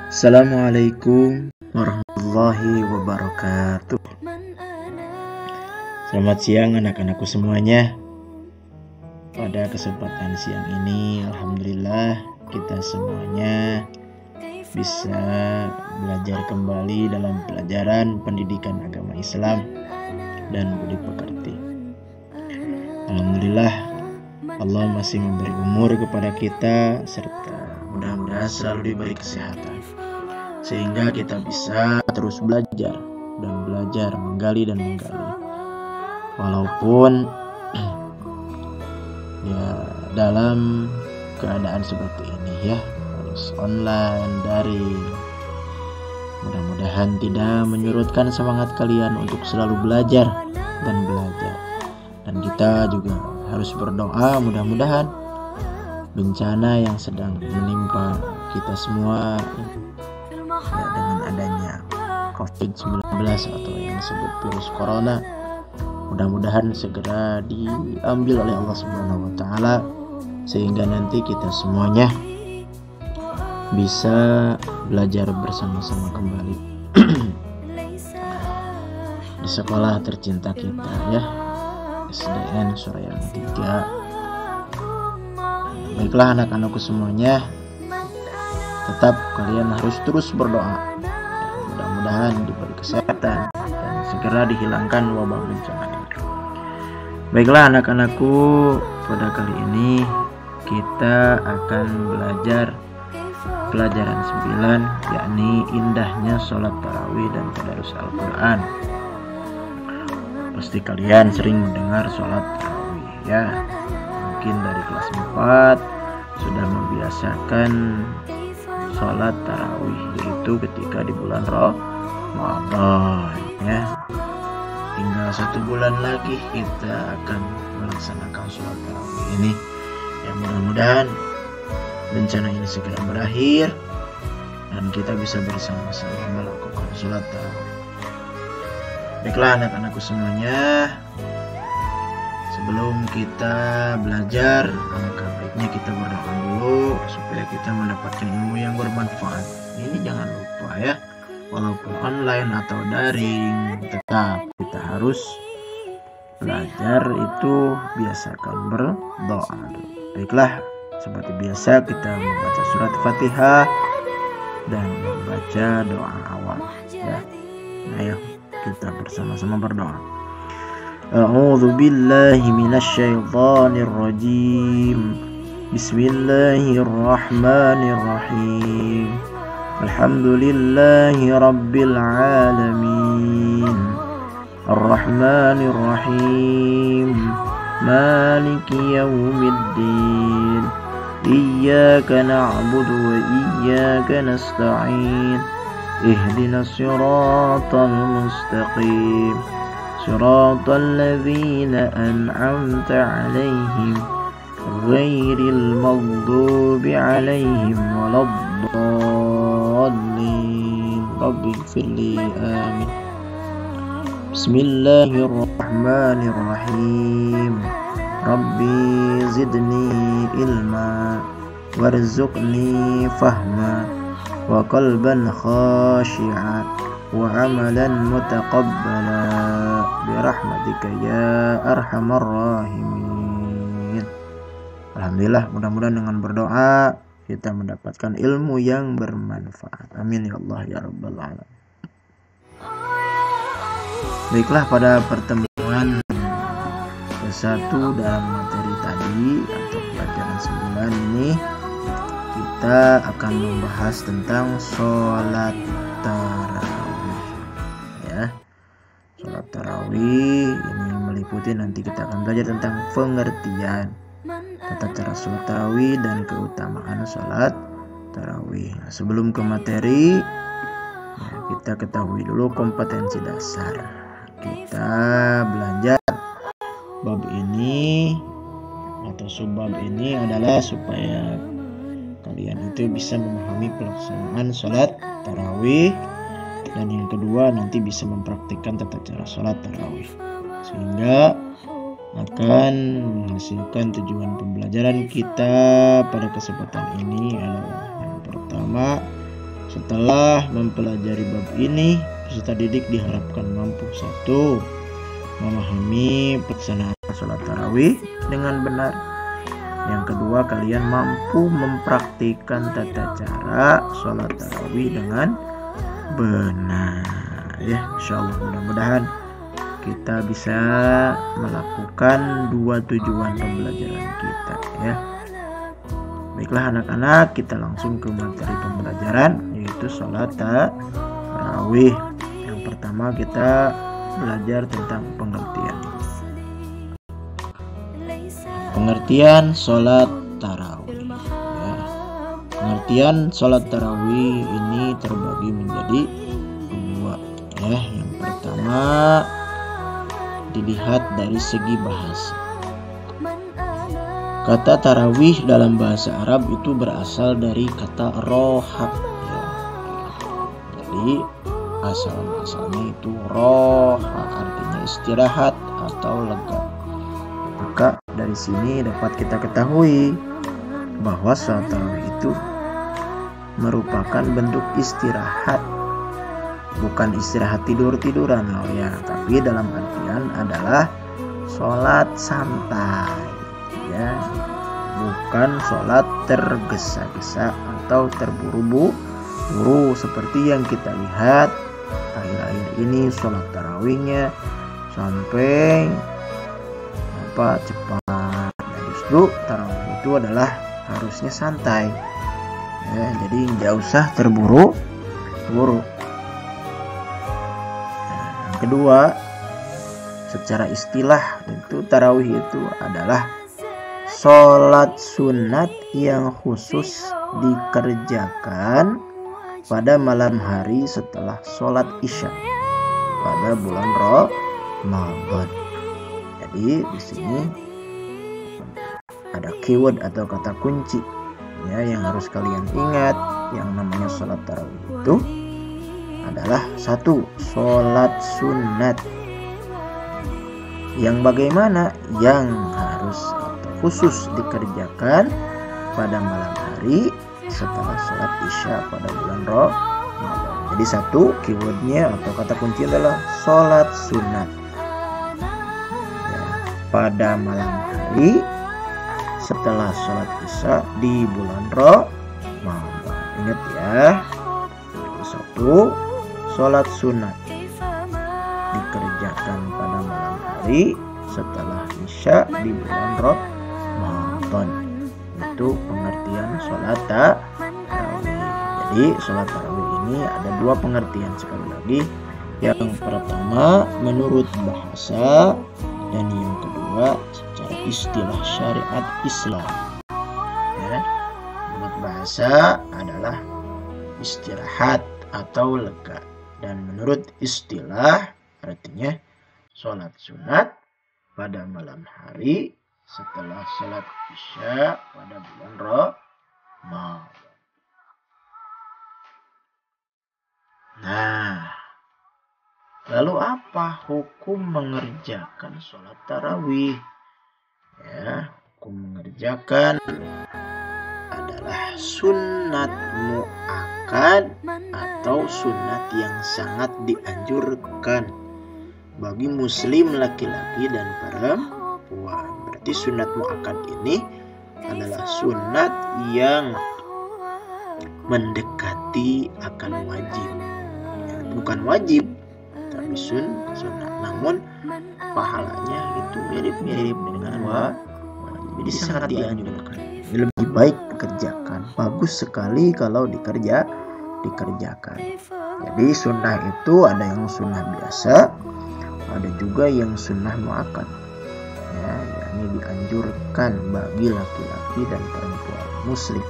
Assalamualaikum warahmatullahi wabarakatuh. Selamat siang anak-anakku semuanya. Pada kesempatan siang ini, alhamdulillah kita semuanya bisa belajar kembali dalam pelajaran pendidikan agama Islam dan budi pekerti. Alhamdulillah, Allah masih memberi umur kepada kita serta mudah-mudahan selalu diberi kesehatan sehingga kita bisa terus belajar dan belajar, menggali dan menggali. Walaupun ya dalam keadaan seperti ini ya, harus online, daring. Mudah-mudahan tidak menyurutkan semangat kalian untuk selalu belajar dan belajar. Dan kita juga harus berdoa mudah-mudahan bencana yang sedang menimpa kita semua ya, dengan adanya COVID-19 atau yang disebut virus corona, mudah-mudahan segera diambil oleh Allah Subhanahu wa taala sehingga nanti kita semuanya bisa belajar bersama-sama kembali di sekolah tercinta kita ya, SDN Soreang 3. Baiklah anak-anakku semuanya, tetap kalian harus terus berdoa. Mudah-mudahan diberi kesehatan dan segera dihilangkan wabah bencana ini. Baiklah anak-anakku, pada kali ini kita akan belajar pelajaran 9, yakni indahnya sholat tarawih dan tadarus Al-Quran. Pasti kalian sering mendengar sholat tarawih ya. Mungkin dari kelas 4 sudah membiasakan sholat tarawih, yaitu ketika di bulan Ramadan ya. Tinggal 1 bulan lagi kita akan melaksanakan sholat tarawih ini ya. Mudah-mudahan bencana ini segera berakhir dan kita bisa bersama-sama melakukan sholat tarawih. Baiklah anak-anakku semuanya, sebelum kita belajar, alangkah baiknya kita berdoa dulu supaya kita mendapatkan ilmu yang bermanfaat. Ini jangan lupa ya, walaupun online atau daring, tetap kita harus belajar itu biasakan berdoa. Baiklah, seperti biasa kita membaca surat Fatihah dan membaca doa awal ya. Ayo kita bersama-sama berdoa. A'udzu billahi minasyaitonir rajim. Bismillahirrahmanirrahim. Alhamdulillahi rabbil alamin. Arrahmanir rahim. Maliki yaumiddin. Iyyaka na'budu wa iyyaka nasta'in. Ihdinas siratal mustaqim. Siratal ladzina an'amta 'alaihim ghairil maghdubi 'alaihim waladdallin. Rabbighfirli amin. Bismillahirrahmanirrahim. Rabbi zidni ilma warzuqni fahma wa qalban khashi'a wa amalan mutaqabbala birahmatika ya arhamar rahimin. Alhamdulillah, mudah-mudahan dengan berdoa kita mendapatkan ilmu yang bermanfaat. Amin ya Allah ya rabbal alamin. Baiklah, pada pertemuan ke-1 dalam materi tadi atau pelajaran 9 ini kita akan membahas tentang sholat tarawih ya. Sholat tarawih ini meliputi, nanti kita akan belajar tentang pengertian tata cara sholat tarawih dan keutamaan sholat tarawih. Nah, sebelum ke materi ya, kita ketahui dulu kompetensi dasar. Kita belajar bab ini atau subbab ini adalah supaya kalian itu bisa memahami pelaksanaan sholat tarawih, dan yang kedua nanti bisa mempraktikkan tata cara sholat tarawih sehingga akan menghasilkan tujuan pembelajaran kita pada kesempatan ini adalah yang pertama Setelah mempelajari bab ini, peserta didik diharapkan mampu: 1. Memahami pelaksanaan sholat tarawih dengan benar. Yang kedua, kalian mampu mempraktikkan tata cara sholat tarawih dengan benar. Ya, insyaallah mudah-mudahan kita bisa melakukan dua tujuan pembelajaran kita ya. Baiklah anak-anak, kita langsung ke materi pembelajaran, yaitu sholat tarawih. Yang pertama kita belajar tentang pengertian. Pengertian sholat tarawih ya. Pengertian sholat tarawih ini terbagi menjadi dua ya. Yang pertama dilihat dari segi bahasa. Kata tarawih dalam bahasa Arab itu berasal dari kata roha ya. Jadi asal-asalnya itu roha, artinya istirahat atau lega. Maka dari sini dapat kita ketahui bahwa sholat tarawih itu merupakan bentuk istirahat, bukan istirahat tidur-tiduran loh ya, tapi dalam artian adalah sholat santai ya, bukan sholat tergesa-gesa atau terburu-buru seperti yang kita lihat akhir-akhir ini. Sholat tarawihnya sampai cepat. Nah, justru tarawih itu adalah harusnya santai ya, jadi nggak usah terburu-buru. Nah, yang kedua, secara istilah itu tarawih itu adalah sholat sunat yang khusus dikerjakan pada malam hari setelah sholat isya pada bulan Ramadan. Jadi di sini ada keyword atau kata kunci ya yang harus kalian ingat. Yang namanya sholat tarawih itu adalah 1. Sholat sunat. Yang bagaimana? Yang harus khusus dikerjakan pada malam hari setelah sholat isya pada bulan Ramadan. Jadi 1 keywordnya atau kata kunci adalah sholat sunat ya, pada malam hari setelah sholat isya di bulan Ramadan. Ingat ya, 1 sholat sunat dikerjakan pada malam hari setelah isya di bulan Ramadan. Itu pengertian sholat tarawih. Jadi sholat tarawih ini ada 2 pengertian sekali lagi. Yang pertama menurut bahasa, dan yang kedua secara istilah syariat Islam ya. Menurut bahasa adalah istirahat atau lega, dan menurut istilah artinya sholat sunat pada malam hari setelah sholat isya pada bulan Ramadan. Nah, lalu apa hukum mengerjakan sholat tarawih? Ya, hukum mengerjakan adalah sunat muakkad atau sunat yang sangat dianjurkan bagi muslim laki-laki dan perempuan. Berarti sunat muakkad ini adalah sunat yang mendekati akan wajib ya, bukan wajib tapi sunat, namun pahalanya itu mirip-mirip dengan wajib. Jadi sangat dianjurkan. Lebih baik dikerjakan. Bagus sekali kalau dikerjakan. Jadi sunnah itu ada yang sunnah biasa, ada juga yang sunnah muakkad ya, yakni dianjurkan bagi laki-laki dan perempuan muslim.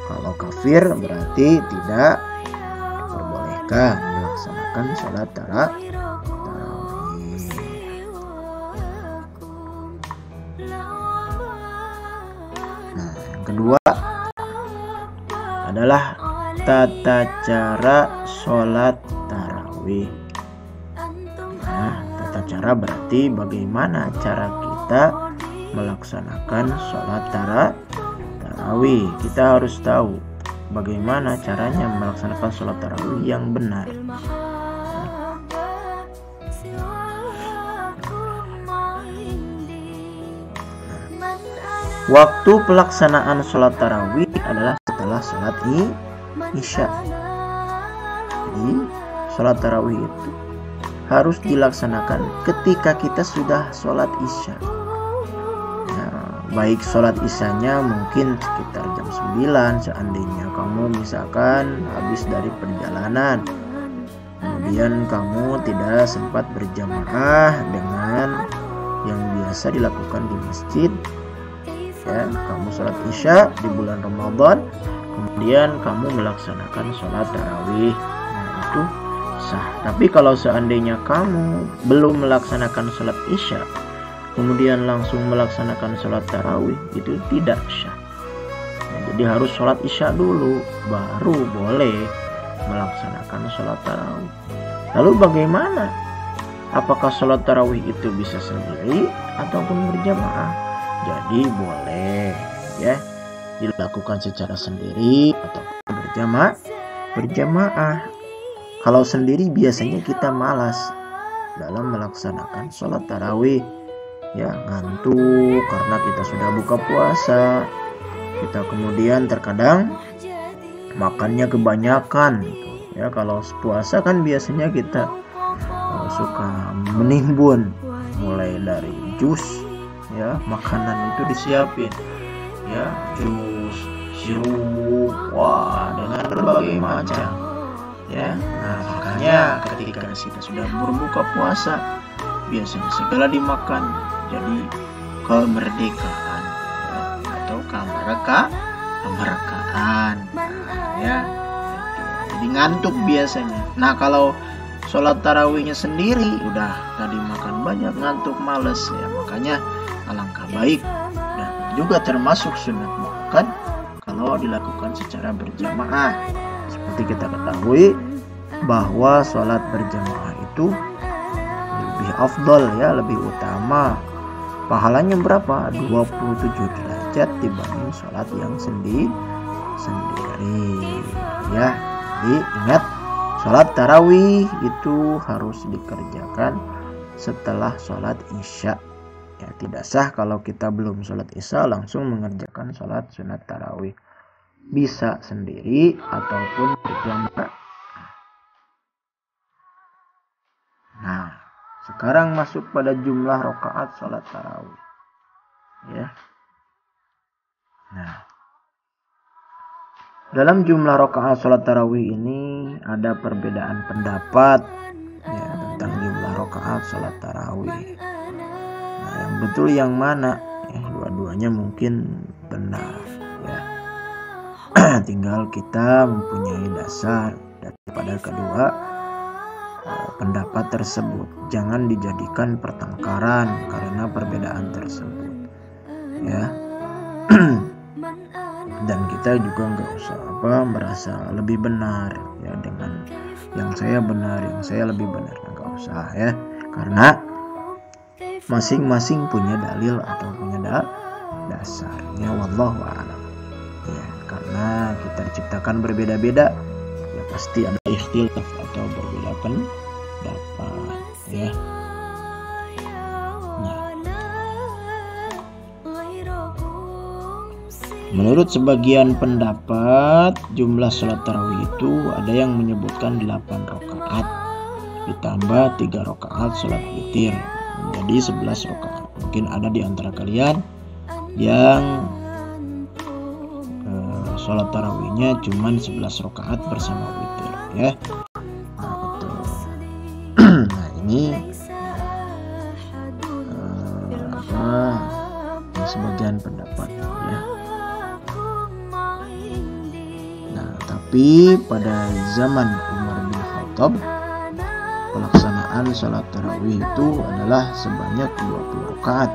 Kalau kafir berarti tidak diperbolehkan melaksanakan sholat tarawih. Nah, yang kedua adalah tata cara sholat tarawih. Nah, tata cara berarti bagaimana cara kita melaksanakan sholat tarawih. Kita harus tahu bagaimana caranya melaksanakan sholat tarawih yang benar. Waktu pelaksanaan sholat tarawih adalah setelah sholat isya. Jadi sholat tarawih itu harus dilaksanakan ketika kita sudah sholat isya. Baik sholat isyanya mungkin sekitar jam 9 seandainya kamu misalkan habis dari perjalanan, kemudian kamu tidak sempat berjamaah dengan yang biasa dilakukan di masjid, ya, kamu sholat isya di bulan Ramadan, kemudian kamu melaksanakan sholat tarawih, itu sah. Tapi kalau seandainya kamu belum melaksanakan sholat isya kemudian langsung melaksanakan sholat tarawih, itu tidak sah. Jadi harus sholat isya dulu baru boleh melaksanakan sholat tarawih. Lalu bagaimana? Apakah sholat tarawih itu bisa sendiri ataupun berjamaah? Jadi boleh ya dilakukan secara sendiri atau berjamaah. Kalau sendiri biasanya kita malas dalam melaksanakan sholat tarawih, ya, ngantuk karena kita sudah buka puasa, kita kemudian terkadang makannya kebanyakan, ya. Kalau puasa kan biasanya kita suka menimbun, mulai dari jus, ya, makanan itu disiapin, ya, jus, sirup, wah, dengan berbagai macam, ya. Nah, makanya ketika kita sudah berbuka puasa biasanya segala dimakan, jadi kemerdekaan, ya, atau kemerdekaan, ya, jadi ngantuk biasanya. Nah, kalau sholat tarawihnya sendiri udah tadi makan banyak, ngantuk, males, ya, makanya alangkah baik dan juga termasuk sunat muakkad kalau dilakukan secara berjamaah. Seperti kita ketahui bahwa sholat berjamaah itu lebih afdal, ya, lebih utama. Pahalanya berapa? 27 derajat dibanding sholat yang sendiri, ya. Jadi ingat, sholat tarawih itu harus dikerjakan setelah sholat isya, ya. Tidak sah kalau kita belum sholat isya langsung mengerjakan sholat sunat tarawih. Bisa sendiri ataupun berjamaah. Nah, sekarang masuk pada jumlah rakaat sholat tarawih, ya. Nah, dalam jumlah rakaat sholat tarawih ini ada perbedaan pendapat, ya, tentang jumlah rakaat sholat tarawih. Nah, yang betul yang mana? Ya, dua-duanya mungkin benar, ya. Tinggal kita mempunyai dasar daripada kedua pendapat tersebut. Jangan dijadikan pertengkaran karena perbedaan tersebut, ya. Dan kita juga nggak usah merasa lebih benar, ya, dengan yang saya benar, yang saya lebih benar, nggak usah, ya, karena masing-masing punya dalil atau punya dasarnya. Wallahu a'lam, ya. Karena kita diciptakan berbeda-beda, ya, pasti ada ikhtilaf atau berbeda pendapat, ya. Nah, menurut sebagian pendapat jumlah sholat tarawih itu ada yang menyebutkan 8 rakaat ditambah 3 rakaat sholat witir menjadi 11 rakaat. Mungkin ada di antara kalian yang sholat tarawihnya cuma 11 rakaat bersama witir, ya. Nah, betul. Nah, ini sebagian pendapat, ya. Nah, tapi pada zaman Umar bin Khattab pelaksanaan sholat tarawih itu adalah sebanyak 20 rakaat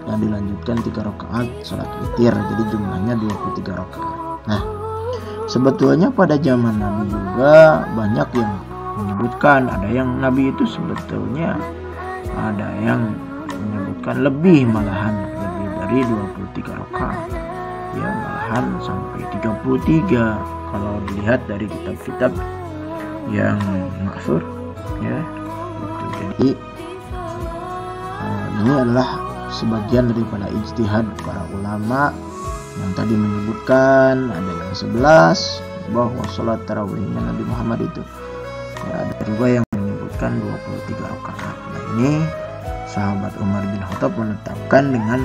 dan dilanjutkan 3 rakaat sholat witir, jadi jumlahnya 23 rakaat. Nah, sebetulnya pada zaman Nabi juga banyak yang menyebutkan, ada yang Nabi itu sebetulnya ada yang menyebutkan lebih, malahan lebih dari 23 rakaat. ya malahan sampai 33 kalau dilihat dari kitab-kitab yang maksur ya. Jadi ini adalah sebagian daripada ijtihad para ulama yang tadi menyebutkan ada yang 11 bahwa sholat tarawihnya Nabi Muhammad itu ya, ada juga yang menyebutkan 23 rakaat. Nah ini sahabat Umar bin Khattab menetapkan dengan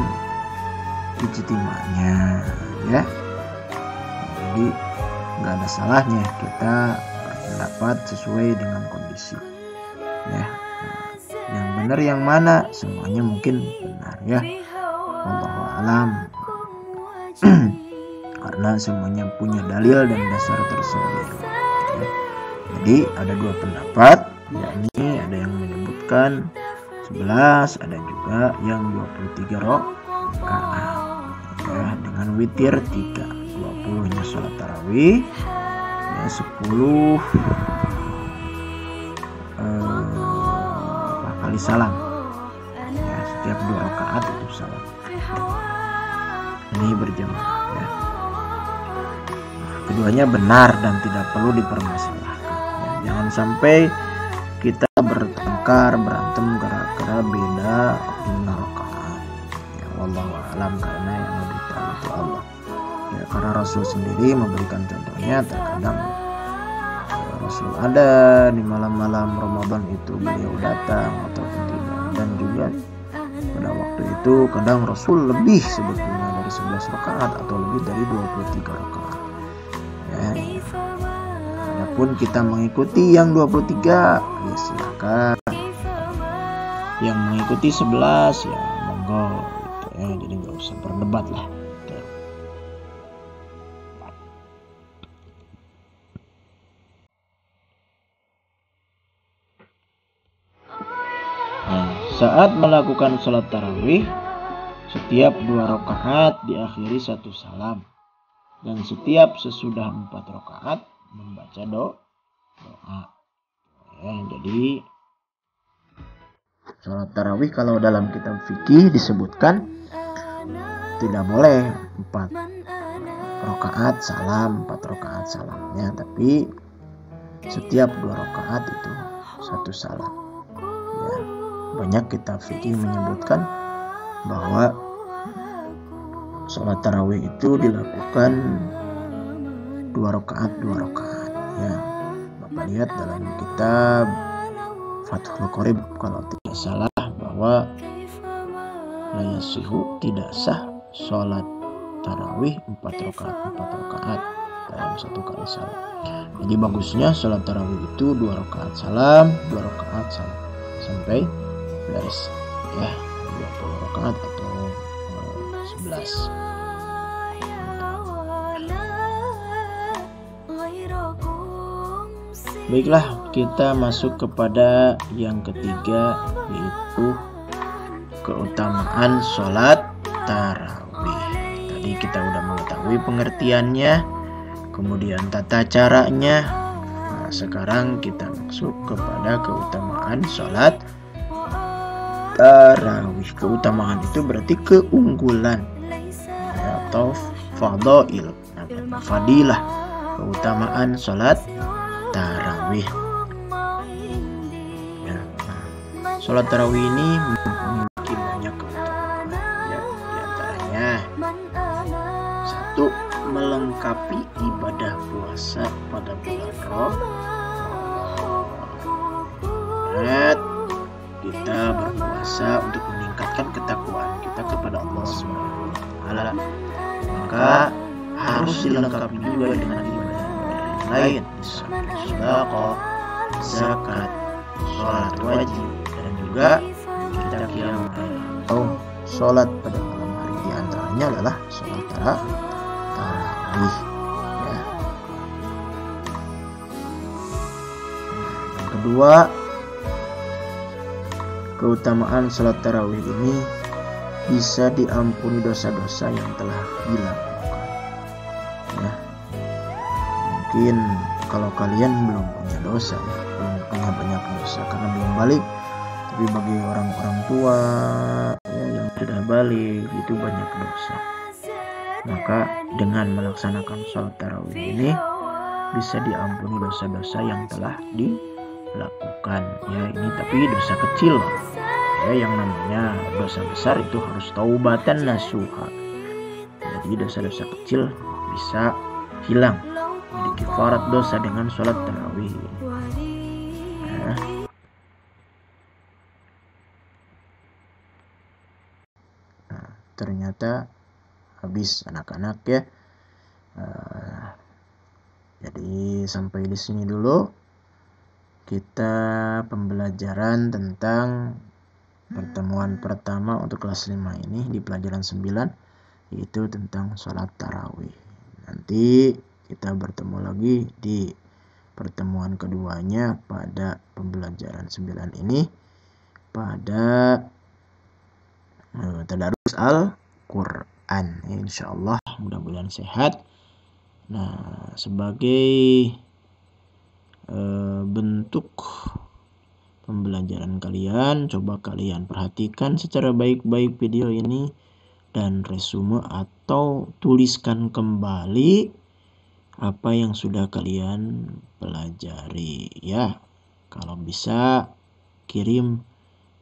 ijtima'nya ya. Jadi nggak ada salahnya kita berpendapat sesuai dengan kondisi ya. Yang benar yang mana, semuanya mungkin benar ya, wallahu alam. Karena semuanya punya dalil dan dasar tersendiri ya. Jadi ada dua pendapat, yakni ada yang menyebutkan 11, ada juga yang 23 rakaat ya, dengan witir 3, 20 nya sholat tarawih ya, 10 kali salam ya, setiap 2 rakaat itu salam. Ini berjamaah ya. Keduanya benar dan tidak perlu dipermasalahkan ya. Jangan sampai kita bertengkar, berantem gara-gara beda 5 rakaat ya, wallahu alam, karena yang lebih tahu itu Allah ya. Karena Rasul sendiri memberikan contohnya, terkadang Rasul ada di malam-malam Ramadan itu beliau datang ataupun tidak, dan juga pada waktu itu kadang Rasul lebih sebetulnya dari 11 rakaat atau lebih dari 23 rakaat ya. Adapun kita mengikuti yang 23 ya silakan, yang mengikuti 11 ya monggo gitu ya. Jadi nggak usah berdebat lah. Saat melakukan sholat tarawih, setiap 2 rakaat diakhiri 1 salam, dan setiap sesudah 4 rakaat membaca doa. Ya, jadi sholat tarawih kalau dalam kitab fikih disebutkan tidak boleh 4 rakaat salam, 4 rakaat salamnya, tapi setiap 2 rakaat itu 1 salam. Ya. Banyak kitab fikih menyebutkan bahwa sholat tarawih itu dilakukan 2 rakaat ya. Bapak lihat dalam kitab Fathul Qorib kalau tidak salah bahwa la yasihu, tidak sah sholat tarawih 4 rakaat dalam 1 kali salam. Jadi bagusnya sholat tarawih itu 2 rakaat salam, 2 rakaat salam sampai beres ya, 20 rakaat atau 11. Baiklah, kita masuk kepada yang ketiga, yaitu keutamaan sholat tarawih. Tadi kita udah mengetahui pengertiannya, kemudian tata caranya. Nah, sekarang kita masuk kepada keutamaan sholat tarawih. Keutamaan itu berarti keunggulan ya, atau fadail, fadilah, keutamaan sholat tarawih ya. Nah, sholat tarawih ini memiliki banyak keutamaan ya. Di antaranya 1, melengkapi ibadah puasa pada bulan Ramadan. Kita berpuasa untuk meningkatkan ketakwaan kita kepada Allah Subhanahu wa taala, maka harus dilengkapi juga dengan ibadah-ibadah yang lain, seperti sedekah, zakat, sholat wajib, dan juga kita qiyam atau sholat pada malam hari. Di antaranya adalah sholat tarawih ya. Yang kedua, keutamaan sholat tarawih ini bisa diampuni dosa-dosa yang telah dilakukan ya. Mungkin kalau kalian belum punya dosa ya, belum punya banyak dosa karena belum balik, tapi bagi orang-orang tua ya, yang sudah balik itu banyak dosa Maka dengan melaksanakan sholat tarawih ini bisa diampuni dosa-dosa yang telah dilakukan. Ya, ini tapi dosa kecil. Ya, yang namanya dosa besar itu harus taubatan nasuha. Jadi dosa-dosa kecil bisa hilang. Jadi kifarat dosa dengan sholat tarawih. Ya. Nah, ternyata habis anak-anak ya. Jadi sampai di sini dulu kita pembelajaran tentang pertemuan pertama untuk kelas 5 ini di pelajaran 9, yaitu tentang sholat tarawih. Nanti kita bertemu lagi di pertemuan keduanya pada pembelajaran 9 ini pada tadarus Al-Quran. Insyaallah mudah-mudahan sehat. Nah, sebagai bentuk pembelajaran kalian, coba kalian perhatikan secara baik-baik video ini dan resume atau tuliskan kembali apa yang sudah kalian pelajari ya. Kalau bisa kirim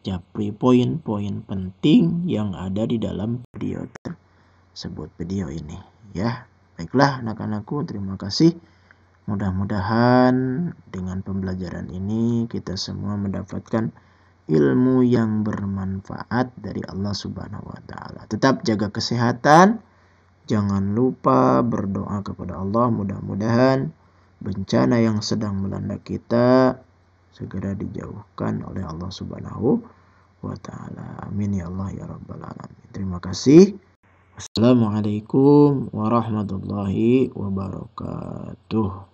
japri poin-poin penting yang ada di dalam video tersebut, video ini ya. Baiklah anak-anakku, terima kasih. Mudah-mudahan dengan pembelajaran ini kita semua mendapatkan ilmu yang bermanfaat dari Allah Subhanahu wa taala. Tetap jaga kesehatan. Jangan lupa berdoa kepada Allah, mudah-mudahan bencana yang sedang melanda kita segera dijauhkan oleh Allah Subhanahu wa taala. Amin ya Allah ya rabbal alamin. Terima kasih. Assalamualaikum warahmatullahi wabarakatuh.